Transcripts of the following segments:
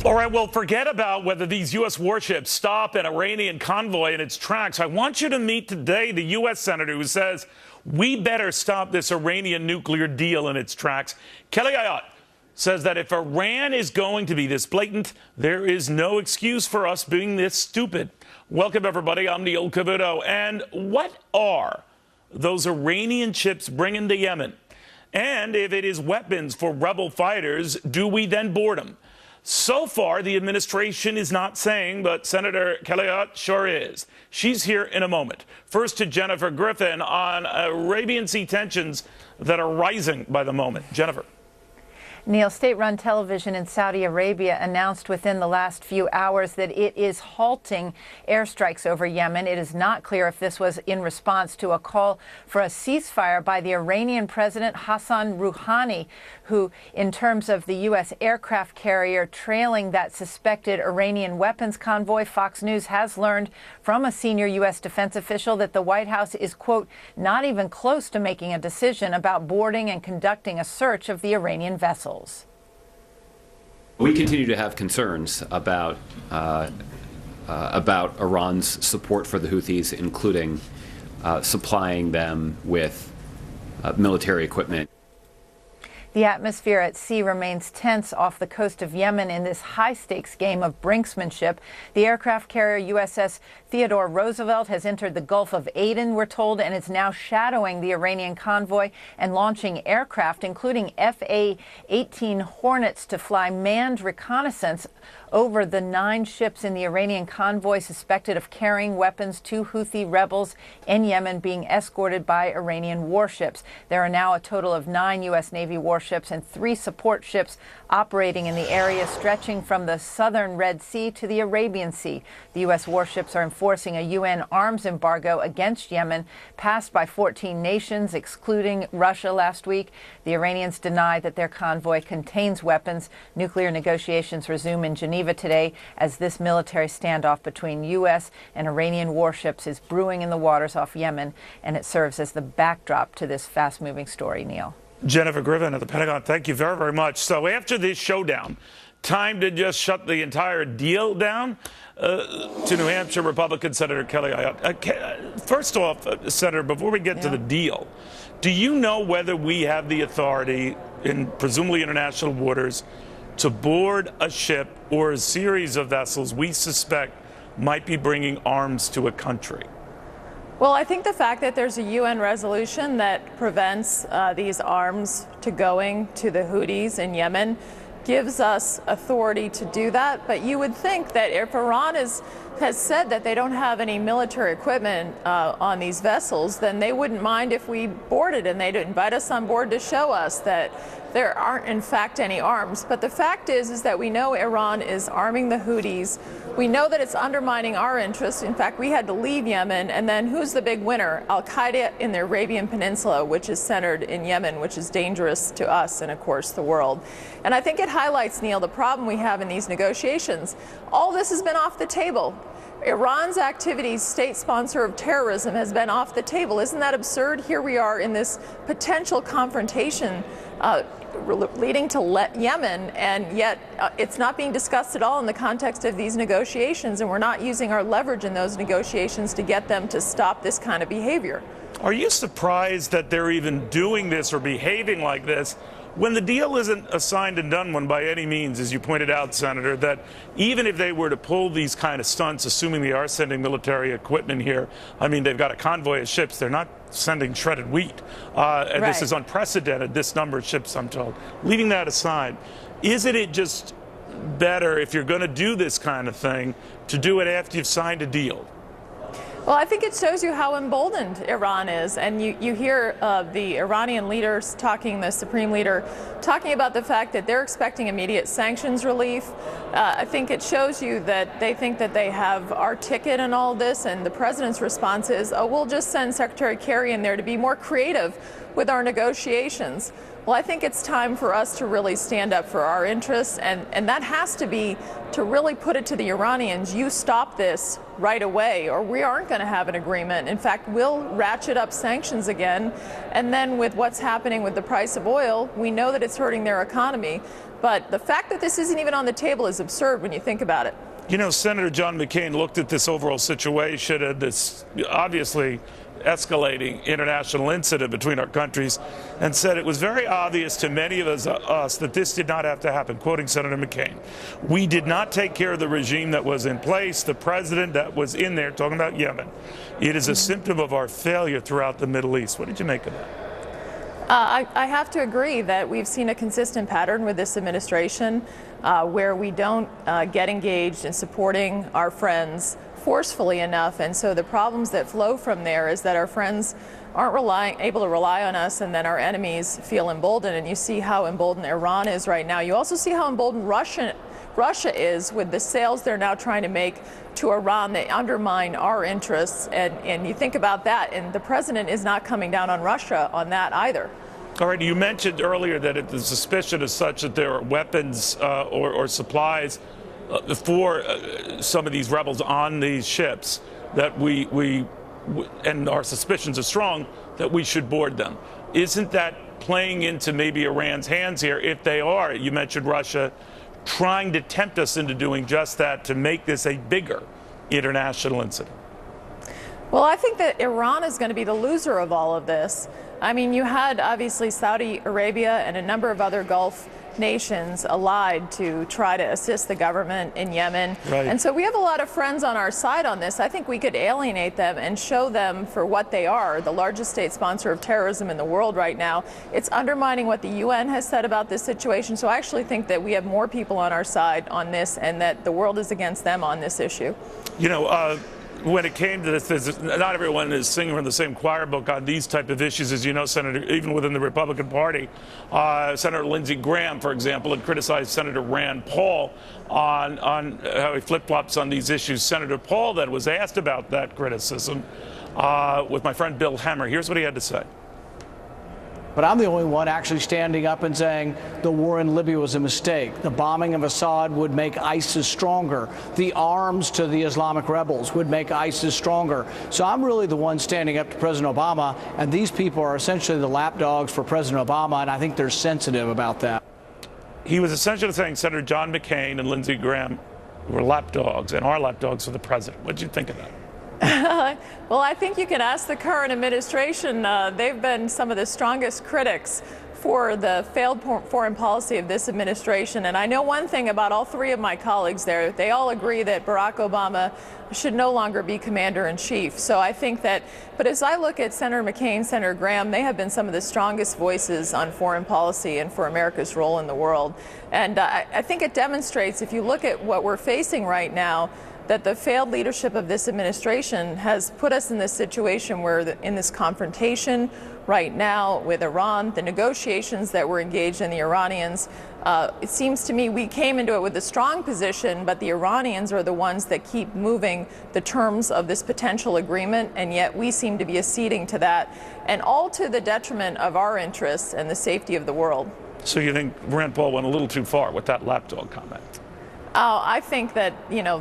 All right, well, forget about whether these U.S. warships stop an Iranian convoy in its tracks. I want you to meet today the U.S. senator who says we better stop this Iranian nuclear deal in its tracks. Kelly Ayotte says that if Iran is going to be this blatant, there is no excuse for us being this stupid. Welcome, everybody. I'm Neil Cavuto. And what are those Iranian ships bringing to Yemen? And if it is weapons for rebel fighters, do we then board them? So far, the administration is not saying, but Senator Kelly Ayotte sure is. She's here in a moment. First to Jennifer Griffin on Arabian Sea tensions that are rising by the moment. Jennifer. Neil, state-run television in Saudi Arabia announced within the last few hours that it is halting airstrikes over Yemen. It is not clear if this was in response to a call for a ceasefire by the Iranian President Hassan Rouhani, who, in terms of the U.S. aircraft carrier trailing that suspected Iranian weapons convoy, Fox News has learned from a senior U.S. defense official that the White House is, quote, not even close to making a decision about boarding and conducting a search of the Iranian vessels. We continue to have concerns about Iran's support for the Houthis, including supplying them with military equipment. The atmosphere at sea remains tense off the coast of Yemen in this high-stakes game of brinksmanship. The aircraft carrier USS Theodore Roosevelt has entered the Gulf of Aden, we're told, and is now shadowing the Iranian convoy and launching aircraft, including F/A-18 Hornets, to fly manned reconnaissance over the 9 ships in the Iranian convoy suspected of carrying weapons to Houthi rebels in Yemen being escorted by Iranian warships. There are now a total of 9 U.S. Navy warships and 3 support ships operating in the area stretching from the southern Red Sea to the Arabian Sea. The U.S. warships are enforcing a UN arms embargo against Yemen passed by 14 nations, excluding Russia last week. The Iranians deny that their convoy contains weapons. Nuclear negotiations resume in Geneva today as this military standoff between U.S. and Iranian warships is brewing in the waters off Yemen, and it serves as the backdrop to this fast-moving story, Neil. Jennifer Griffin at the Pentagon, thank you very, very much. So after this showdown, time to just shut the entire deal down? To New Hampshire Republican Senator Kelly Ayotte. First off, Senator, before we get to the deal, do you know whether we have the authority in presumably international waters to board a ship or a series of vessels we suspect might be bringing arms to a country? Well, I think the fact that there's a UN resolution that prevents these arms to going to the Houthis in Yemen gives us authority to do that. But you would think that if Iran has said that they don't have any military equipment on these vessels, then they wouldn't mind if we boarded and they'd invite us on board to show us that there aren't in fact any arms. But the fact is that we know Iran is arming the Houthis. We know that it's undermining our interests. In fact, we had to leave Yemen. And then who's the big winner? Al-Qaeda in the Arabian Peninsula, which is centered in Yemen, which is dangerous to us and, of course, the world. And I think it highlights, Neil, the problem we have in these negotiations. All this has been off the table. Iran's activities, state sponsor of terrorism, has been off the table. Isn't that absurd? Here we are in this potential confrontation leading to Yemen, and yet it's not being discussed at all in the context of these negotiations, and we're not using our leverage in those negotiations to get them to stop this kind of behavior. Are you surprised that they're even doing this or behaving like this when the deal isn't a signed and done one by any means, as you pointed out, Senator, that even if they were to pull these kind of stunts, assuming they are sending military equipment here, I mean, they've got a convoy of ships, they're not sending shredded wheat. And This is unprecedented, this number of ships, I'm told. Leaving that aside, isn't it just better, if you're going to do this kind of thing, to do it after you've signed a deal? Well, I think it shows you how emboldened Iran is. And you hear the Iranian leaders talking, the supreme leader, talking about the fact that they're expecting immediate sanctions relief. I think it shows you that they think that they have our ticket in all this. And the president's response is, oh, we'll just send Secretary Kerry in there to be more creative with our negotiations. Well, I think it's time for us to really stand up for our interests, and that has to be to really put it to the Iranians, you stop this right away, or we aren't going to have an agreement. In fact, we'll ratchet up sanctions again, and then with what's happening with the price of oil, we know that it's hurting their economy. But the fact that this isn't even on the table is absurd when you think about it. You know, Senator John McCain looked at this overall situation and this obviously escalating international incident between our countries and said it was very obvious to many of us that this did not have to happen, quoting Senator McCain. We did not take care of the regime that was in place, the president that was in there, talking about Yemen. It is a symptom of our failure throughout the Middle East. What did you make of that? I have to agree that we've seen a consistent pattern with this administration where we don't get engaged in supporting our friends forcefully enough, and so the problems that flow from there is that our friends aren't able to rely on us, and then our enemies feel emboldened. And you see how emboldened Iran is right now. You also see how emboldened Russia is with the sales they're now trying to make to Iran. They undermine our interests, and you think about that, and the president is not coming down on Russia on that either. All right, you mentioned earlier that the suspicion is such that there are weapons or supplies for some of these rebels on these ships that and our suspicions are strong that we should board them. Isn't that playing into maybe Iran's hands here if they are, you mentioned Russia, trying to tempt us into doing just that to make this a bigger international incident? Well, I think that Iran is going to be the loser of all of this. I mean, you had obviously Saudi Arabia and a number of other Gulf nations allied to try to assist the government in Yemen. Right. And so we have a lot of friends on our side on this. I think we could alienate them and show them for what they are, the largest state sponsor of terrorism in the world right now. It's undermining what the UN has said about this situation. So I actually think that we have more people on our side on this, and that the world is against them on this issue. You know, when it came to this, not everyone is singing from the same choir book on these type of issues, as you know, Senator, even within the Republican Party. Senator Lindsey Graham, for example, had criticized Senator Rand Paul on how he flip-flops on these issues. Senator Paul then was asked about that criticism with my friend Bill Hemmer. Here's what he had to say. But I'm the only one actually standing up and saying the war in Libya was a mistake. The bombing of Assad would make ISIS stronger. The arms to the Islamic rebels would make ISIS stronger. So I'm really the one standing up to President Obama, and these people are essentially the lapdogs for President Obama, and I think they're sensitive about that. He was essentially saying Senator John McCain and Lindsey Graham were lapdogs and are lapdogs for the president. What did you think of that? Well, I think you can ask the current administration. They've been some of the strongest critics for the failed foreign policy of this administration. And I know one thing about all three of my colleagues there. They all agree that Barack Obama should no longer be commander-in-chief. So I think that, but as I look at Senator McCain, Senator Graham, they have been some of the strongest voices on foreign policy and for America's role in the world. And I think it demonstrates, if you look at what we're facing right now, that the failed leadership of this administration has put us in this situation where in this confrontation right now with Iran, the negotiations that we're engaged in, the Iranians, it seems to me we came into it with a strong position, but the Iranians are the ones that keep moving the terms of this potential agreement, and yet we seem to be acceding to that, and all to the detriment of our interests and the safety of the world. So you think Rand Paul went a little too far with that lapdog comment? I think that,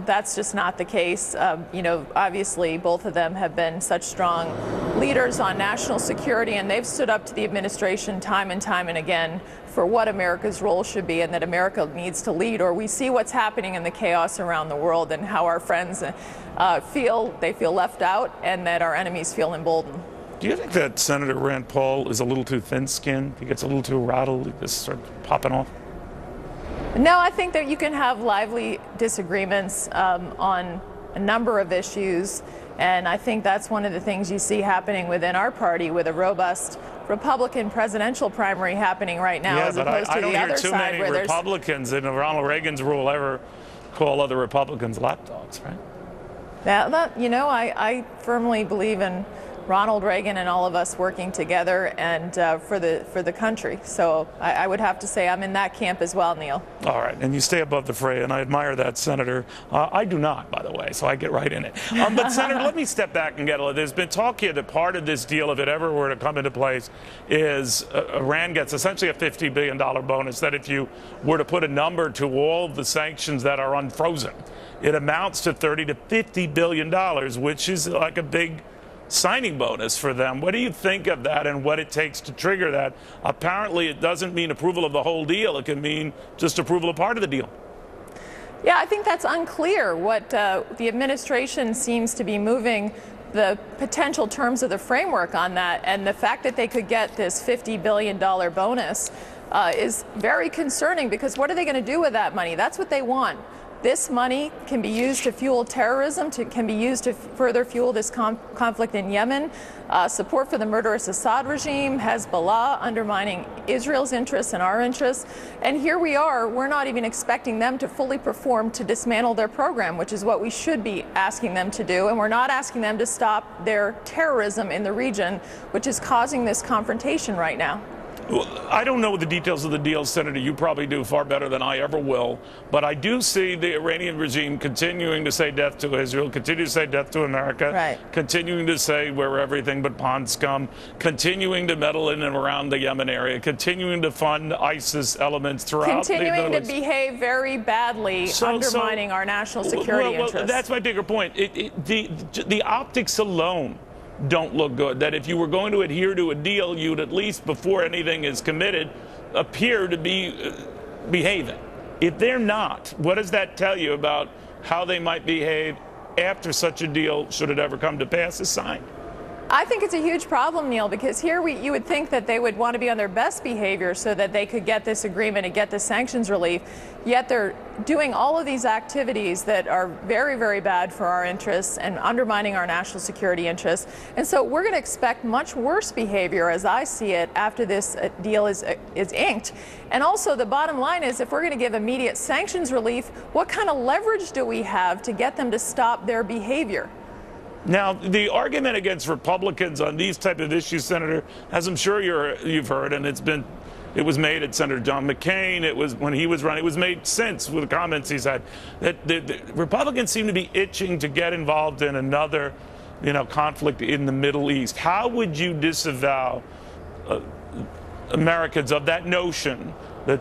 that's just not the case. Obviously, both of them have been such strong leaders on national security, and they've stood up to the administration time and again for what America's role should be, and that America needs to lead, or we see what's happening in the chaos around the world and how our friends feel left out, and that our enemies feel emboldened. Do you think that Senator Rand Paul is a little too thin-skinned? He gets a little too rattled, he just starts popping off? No, I think that you can have lively disagreements on a number of issues, and I think that's one of the things you see happening within our party with a robust Republican presidential primary happening right now, as opposed to the other side where there's... I don't hear too many Republicans in Ronald Reagan's rule ever call other Republicans lapdogs, right? I firmly believe in Ronald Reagan and all of us working together and for the country. So I would have to say I'm in that camp as well, Neil. All right, and you stay above the fray, and I admire that, Senator. I do not, by the way, so I get right in it. But, Senator, let me step back and get a little. There's been talk here that part of this deal, if it ever were to come into place, is Iran gets essentially a $50 billion bonus, that if you were to put a number to all the sanctions that are unfrozen, it amounts to $30 to $50 billion, which is like a big signing bonus for them. What do you think of that and what it takes to trigger that? Apparently, it doesn't mean approval of the whole deal. It can mean just approval of part of the deal. Yeah, I think that's unclear. What the administration seems to be moving the potential terms of the framework on that, and the fact that they could get this $50 billion bonus is very concerning, because what are they going to do with that money? That's what they want. This money can be used to fuel terrorism, can be used to further fuel this conflict in Yemen, support for the murderous Assad regime, Hezbollah undermining Israel's interests and our interests. And here we are, we're not even expecting them to fully perform to dismantle their program, which is what we should be asking them to do. And we're not asking them to stop their terrorism in the region, which is causing this confrontation right now. Well, I don't know the details of the deal, Senator. You probably do far better than I ever will. But I do see the Iranian regime continuing to say death to Israel, continue to say death to America, right, continuing to say we're everything but pond scum, continuing to meddle in and around the Yemen area, continuing to fund ISIS elements throughout the Middle East. Continuing to behave very badly, undermining our national security interests. That's my bigger point. The optics alone don't look good. That if you were going to adhere to a deal, you'd at least, before anything is committed, appear to be behaving. If they're not, what does that tell you about how they might behave after such a deal, should it ever come to pass, is signed? I think it's a huge problem, Neil, because here you would think that they would want to be on their best behavior so that they could get this agreement and get the sanctions relief, yet they're doing all of these activities that are very, very bad for our interests and undermining our national security interests. And so we're going to expect much worse behavior, as I see it, after this deal is inked. And also, the bottom line is, if we're going to give immediate sanctions relief, what kind of leverage do we have to get them to stop their behavior? Now, the argument against Republicans on these type of issues, Senator, as I'm sure you've heard, and it was made at Senator John McCain, it was when he was running, it was made since with the comments he's had, that the Republicans seem to be itching to get involved in another, conflict in the Middle East. How would you disavow Americans of that notion that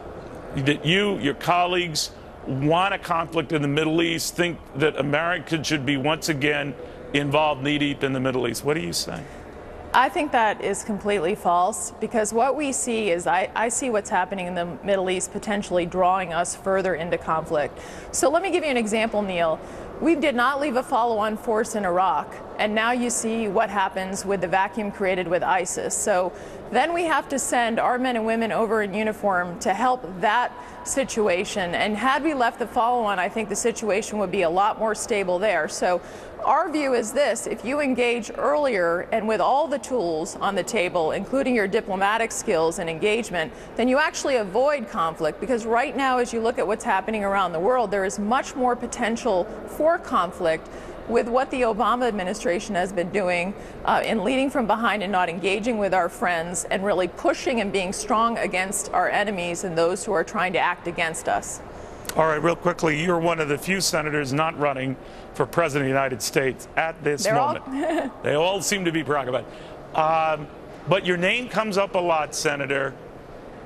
you, your colleagues, want a conflict in the Middle East, think that Americans should be once again involved knee-deep in the Middle East? What do you say? I think that is completely false, because what we see is I see what's happening in the Middle East potentially drawing us further into conflict. So let me give you an example, Neil. We did not leave a follow-on force in Iraq, and now you see what happens with the vacuum created with ISIS. So then we have to send our men and women over in uniform to help that situation. And had we left the follow-on, I think the situation would be a lot more stable there. So our view is this: if you engage earlier and with all the tools on the table, including your diplomatic skills and engagement, then you actually avoid conflict. Because right now, as you look at what's happening around the world, there is much more potential for conflict with what the Obama administration has been doing in leading from behind and not engaging with our friends, and really pushing and being strong against our enemies and those who are trying to act against us. All right, real quickly, you're one of the few senators not running for President of the United States at this moment. They all seem to be preoccupied. But your name comes up a lot, Senator,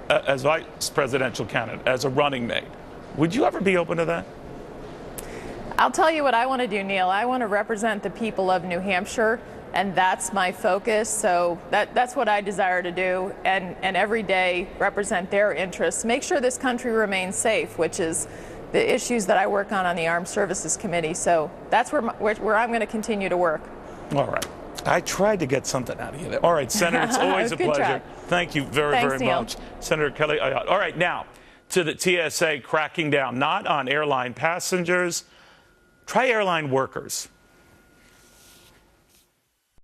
as vice presidential candidate, as a running mate. Would you ever be open to that? I'll tell you what I want to do, Neil. I want to represent the people of New Hampshire, and that's my focus. So that's what I desire to do, and every day represent their interests, make sure this country remains safe, which is the issues that I work on the Armed Services Committee. So that's where I'm going to continue to work. All right. I tried to get something out of you there. All right, Senator, it's always a pleasure. Try. Thank you very Neil. much. Senator Kelly. All right, now to the TSA cracking down, not on airline passengers. Try airline workers.